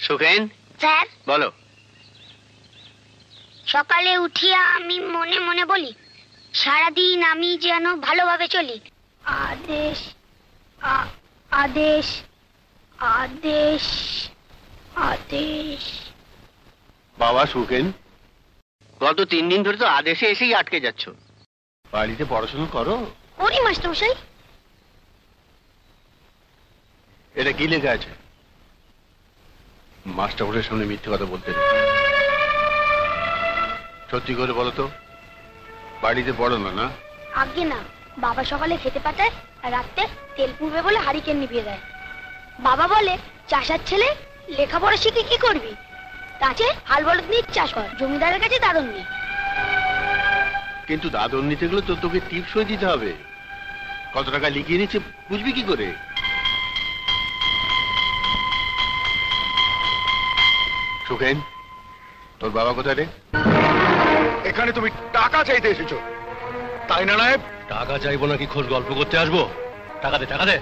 Sukhen sir বলো। সকালে উঠিয়া আমি মনে মনে বলি, সারাদিন আমি যেন ভালোভাবে চলি। আদেশ আদেশ আদেশ আদেশ। বাবা সুখেন, গত 3 দিন ধরে তো আদেশে এসেই আটকে যাচ্ছ। বাড়িতে পড়াশোনা করো। করি মাস্টারমশাই। এটা কি লেখা আছে? মাস্টারের সামনে মিথ্যে কথা বলতে নেই। সত্যি করে বলো তো, বাড়িতে পড়ো না? না আগে না, বাবা সকালে খেতে পাঠায় আর রাতে তেল পুড়বে বলে হারিকেন নিভিয়ে দেয়। বাবা বলে, চাষার ছেলে লেখাপড়া শিখে কি করবি, তাছে হাল বলদ নিয়ে চাষ কর, জমিদারের কাছে দাদন নি। কিন্তু দাদন নিতে গেলে তো তোকে টিপস হয়ে দিতে হবে। কত টাকা লিখিয়ে নিচ্ছে বুঝবি কি করে? সুখেন, তোর বাবা কোথায় রে? এখানে তুমি টাকা চাইতে এসেছো, তাই না নায়েব? টাকা চাইবো নাকি খোঁজ গল্প করতে আসবো? টাকা দে, টাকা দে।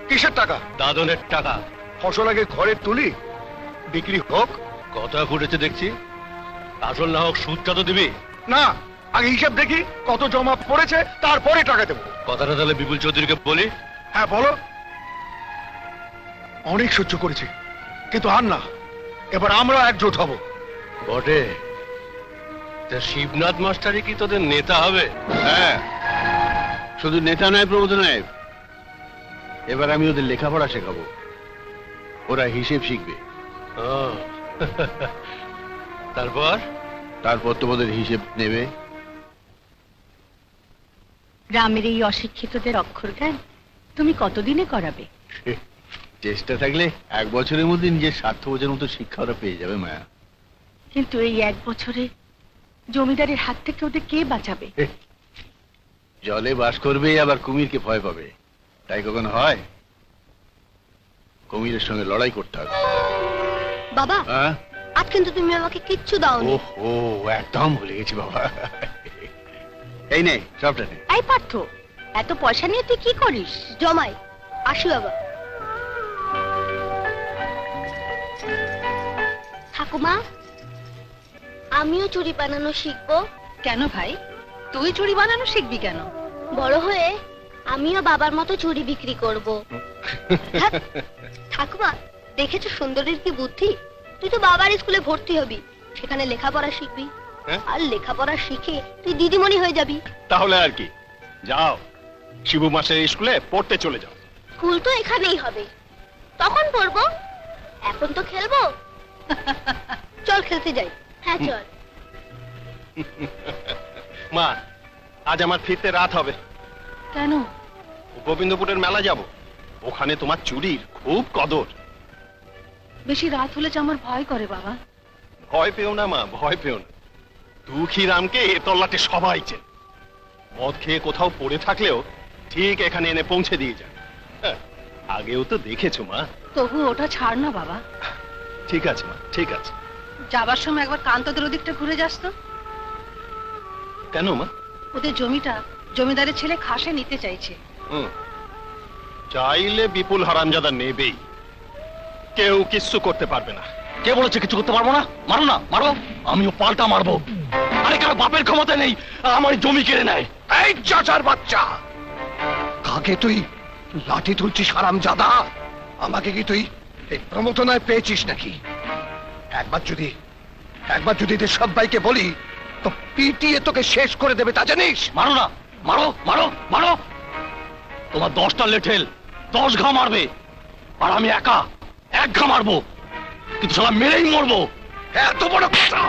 কিসের টাকা? দাদনের টাকা। ফসল আগে ঘরে তুলি, বিক্রি হোক। কথা ফুটেছে দেখছি, আসল না হোক সুদটা তো দিবি। না, আগে হিসাব দেখি কত জমা পড়েছে, তারপরে টাকা দেবো। কথাটা তাহলে বিপুল চৌধুরীকে বলি। হ্যাঁ বলো। অনেক সহ্য করেছি, কিন্তু আর না, এবার আমরা একজোট হব। বটে, তা শিবনাথ মাস্টারই কি তোদের নেতা হবে? হ্যাঁ, শুধু নেতা নয় প্রমোদ নায়েব, এবার আমি ওদের লেখাপড়া শেখাবো, ওরা হিসেব শিখবে। তারপর? তারপর তোমাদের হিসেব নেবে। গ্রামের এই অশিক্ষিতদের অক্ষর জ্ঞান তুমি কতদিনে করাবে? চেষ্টা থাকলে 1 বছরের মধ্যে নিজের স্বার্থ বোঝার মতো শিক্ষা ওরা পেয়ে যাবে মায়া। কিন্তু এই 1 বছরে জমিদারের হাত থেকে ওদের কে বাঁচাবে? জলে বাস করবে আবার কুমিরকে ভয় পাবে, তাই কখনো হয়? কুমিরের সঙ্গে লড়াই করতে হবে। বাবা, আজ কিন্তু তুমি আমাকে কিচ্ছু দাওনি। ওহো, একদম ভুলে গেছি বাবা। এই নে সবটা নে। এই পার্থ, এত পয়সা নিয়ে তুই কি করিস? জমাই। আসি বাবা। ঠাকুমা, আমিও চুড়ি বানানো শিখবো। কেন ভাই, তুই চুড়ি বানানো শিখবি কেন? বড় হয়ে আমিও বাবার মতো চুড়ি বিক্রি করব। ঠাকুমা, দেখেছো সুন্দরীর কি বুদ্ধি? তুই তো বাবার স্কুলে ভর্তি হবি, সেখানে লেখাপড়া শিখবি, আর লেখাপড়া শিখে তুই দিদিমণি হয়ে যাবি। তাহলে আর কি, যাও শিবু মাসের স্কুলে পড়তে চলে যাও। স্কুল তো এখানেই হবে, তখন পড়বো, এখন তো খেলবো। চল খেলতে যাই। হ্যাঁ চল। মা, আজ আমার ফিরতে রাত হবে। কেন? গোবিন্দপুরের মেলা যাব, ওখানে তোমার চুড়ির খুব কদর। বেশি রাত হলে যে আমার ভয় করে বাবা। ভয় পেও না মা, ভয় পেও না। দুঃখী রামকে এ তল্লাটে সবাই চেন। মদ খেয়ে কোথাও পড়ে থাকলেও ঠিক এখানে এনে পৌঁছে দিয়ে যায়। আগেও তো দেখেছো মা। তবু ওটা ছাড় না বাবা। ঠিক আছে মা, ঠিক আছে। যাবার সময় একবার কান্তদের ওদিকটা ঘুরে যাস তো। কেন মা? ওদের জমিটা জমিদারের ছেলে খাসে নিতে চাইছে। চাইলে বিপুল হারামজাদা নেবেই, কেউ কিচ্ছু করতে পারবে না। কে বলেছে কিছু করতে পারবো না? মারো না, মারো, আমিও পাল্টা মারবো। আরে কারো বাপের ক্ষমতা নেই আমার জমি কেড়ে নেয়। এই চাচার বাচ্চা, কাকে তুই লাঠি তুলছিস হারামজাদা? আমাকে কি তুই এই প্রমোদনায় পেয়েছিস নাকি? একবার যদি এদের সবাইকে বলি তো পিটিয়ে তোকে শেষ করে দেবে, তা জানিস? মারো না, মারো, মারো, মারো। তোমার 10টা লেঠেল 10 ঘা মারবে, আর আমি একা 1 ঘা মারবো, কিন্তু শালা মেরেই মরবো। এত বড় কথা!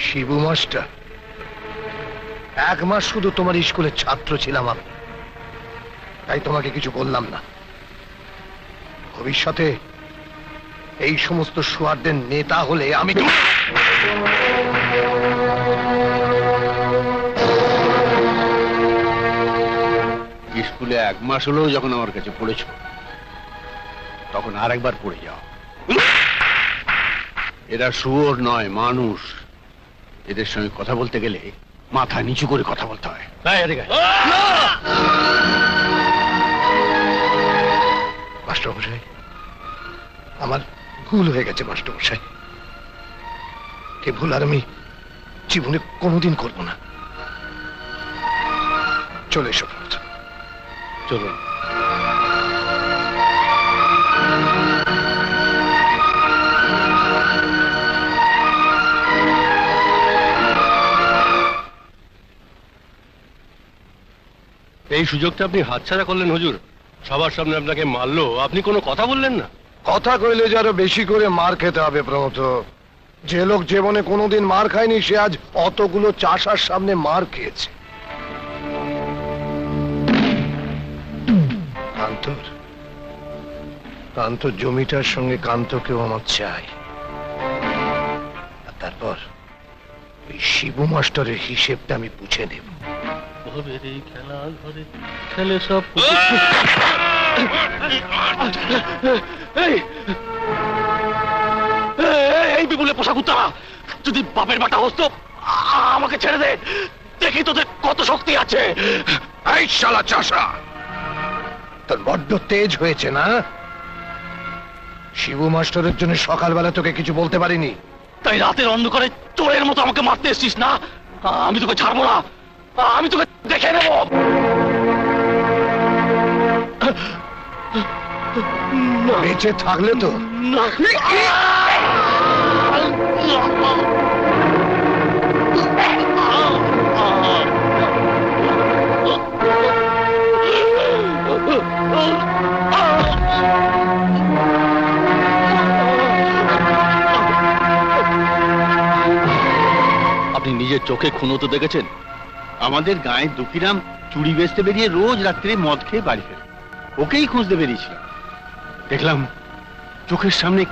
শিবু মাস্টার, 1 মাস শুধু তোমার স্কুলের ছাত্র ছিলাম আমি, তাই তোমাকে কিছু বললাম না। ভবিষ্যতে এই সমস্ত সুয়ারদের নেতা হলে আমি স্কুলে 1 মাস হলেও যখন আমার কাছে পড়েছ, তখন আরেকবার পড়ে যাও। এরা শুয়োর নয়, মানুষ। এদের সঙ্গে কথা বলতে গেলে মাথা নিচু করে কথা বলতে হয়। মাস্টারমশাই, আমার ভুল হয়ে গেছে মাস্টারমশাই। এ ভুল আর আমি জীবনে কোনোদিন করব না। চলে এসো প্রমথ। চলুন। এই সুযোগটা আপনি হাতছাড়া করলেন হুজুর। সবার সামনে আপনাকে মারলো, আপনি কোনো কথা বললেন না। কথা কইলে যে আরো বেশি করে মার খেতে হবে প্রমথ। যে লোক জীবনে কোনোদিন মার খায়নি সে আজ অতগুলো চাষার সামনে মার খেয়েছে। কান্তর জমিটার সঙ্গে কান্তকেও আমার চাই। আর তারপর ওই শিবু মাস্টারের হিসেবটা আমি বুঝে নেব। খেলা ঘরে খেলে সব এই বিপুলে পোশাক উত্তারা, যদি বাপের বাটা হস্ত আমাকে ছেড়ে দে, দেখি তোদের কত শক্তি আছে। এই শালা চাষা, তোর বড্ড তেজ হয়েছে না? শিবু মাস্টারের জন্য সকালবেলা তোকে কিছু বলতে পারিনি, তাই রাতের অন্ধকারে চোরের মতো আমাকে মারতে এসছিস না? আমি তোকে ছাড়বো না, আমি তোকে দেখে নেব। বেঁচে থাকলে তো না। আপনি নিজের চোখে খুন হতে দেখেছেন? আমাদের গায়ে দুকিরাম চুরি বেচতে বেরিয়ে রোজ রাত্রে মদ খেয়ে বাড়ি ফেরে। ওকেই খুঁজতে বেরিয়েছিলাম, দেখলাম চোখের সামনে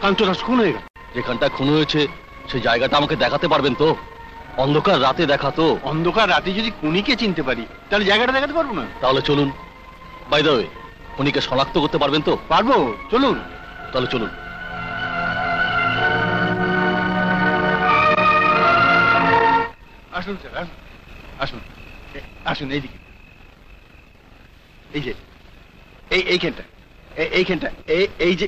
কান্তরাজ খুন হয়ে গেল। যেখানটা খুন হয়েছে সেই জায়গাটা আমাকে দেখাতে পারবেন তো? অন্ধকার রাতে দেখা তো। অন্ধকার রাতে যদি খুনিকে চিনতে পারি তাহলে জায়গাটা দেখাতে পারবো না? তাহলে চলুন। বাই দ্য ওয়ে, খুনিকে শনাক্ত করতে পারবেন তো? পারবো, চলুন। তাহলে চলুন। আসুন স্যার, আসুন আসুন এইদিকে। এই যে এইখানটা, এইখানটা, এই যে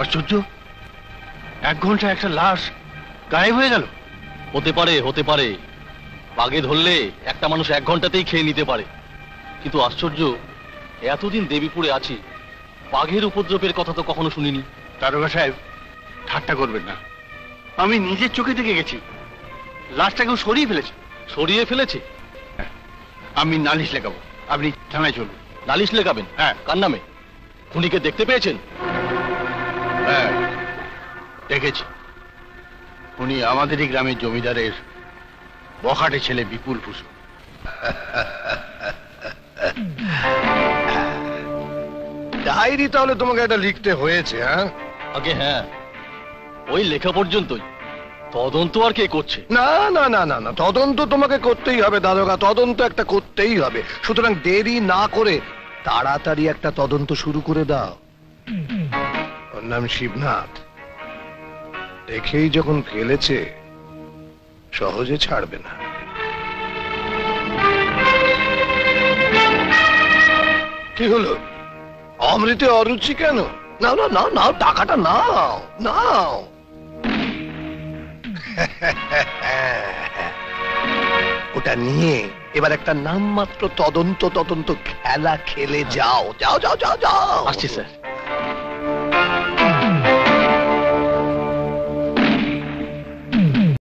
আশ্চর্য, 1 ঘন্টা একটা লাশ গায়েব হয়ে গেল। হতে পারে, হতে পারে। বাগে ধরলে একটা মানুষ 1 ঘন্টাতেই খেয়ে নিতে পারে। কিন্তু আশ্চর্য, এতদিন দেবীপুরে আছি, বাঘের উপদ্রবের কথা তো কখনো শুনিনি। দারোগা সাহেব, ঠাট্টা করবেন না। আমি নিজের চোখে দেখে গেছি, লাশটা কেউ সরিয়ে ফেলেছে। সরিয়ে ফেলেছে? আমি নালিশ লেখাবো, আপনি থানায় চলুন। নালিশ লেখাবেন? হ্যাঁ। কার নামে? খুনিকে দেখতে পেয়েছেন? হ্যাঁ, দেখেছি। উনি আমাদেরই গ্রামের জমিদারের বখাটে ছেলে বিপুল ভূষণ। ডায়েরি তাহলে তোমাকে এটা লিখতে হয়েছে? হ্যাঁ আগে হ্যাঁ, ওই লেখা পর্যন্তই। তদন্ত আর কে করছে? না না না না না, তদন্ত তোমাকে করতেই হবে দারোগা, তদন্ত একটা করতেই হবে। সুতরাং দেরি না করে তাড়াতাড়ি একটা তদন্ত শুরু করে দাও। ওর নাম শিবনাথ। দেখেই যখন ফেলেছে সহজে ছাড়বে না। কি হলো, অমৃতে অরুচি কেন? নাও না নাও নাও, টাকাটা নাও নাও। ওটা নিয়ে এবার একটা নামমাত্র তদন্ত খেলা খেলে যাও। যাও যাও যাও যাও। আসছি স্যার।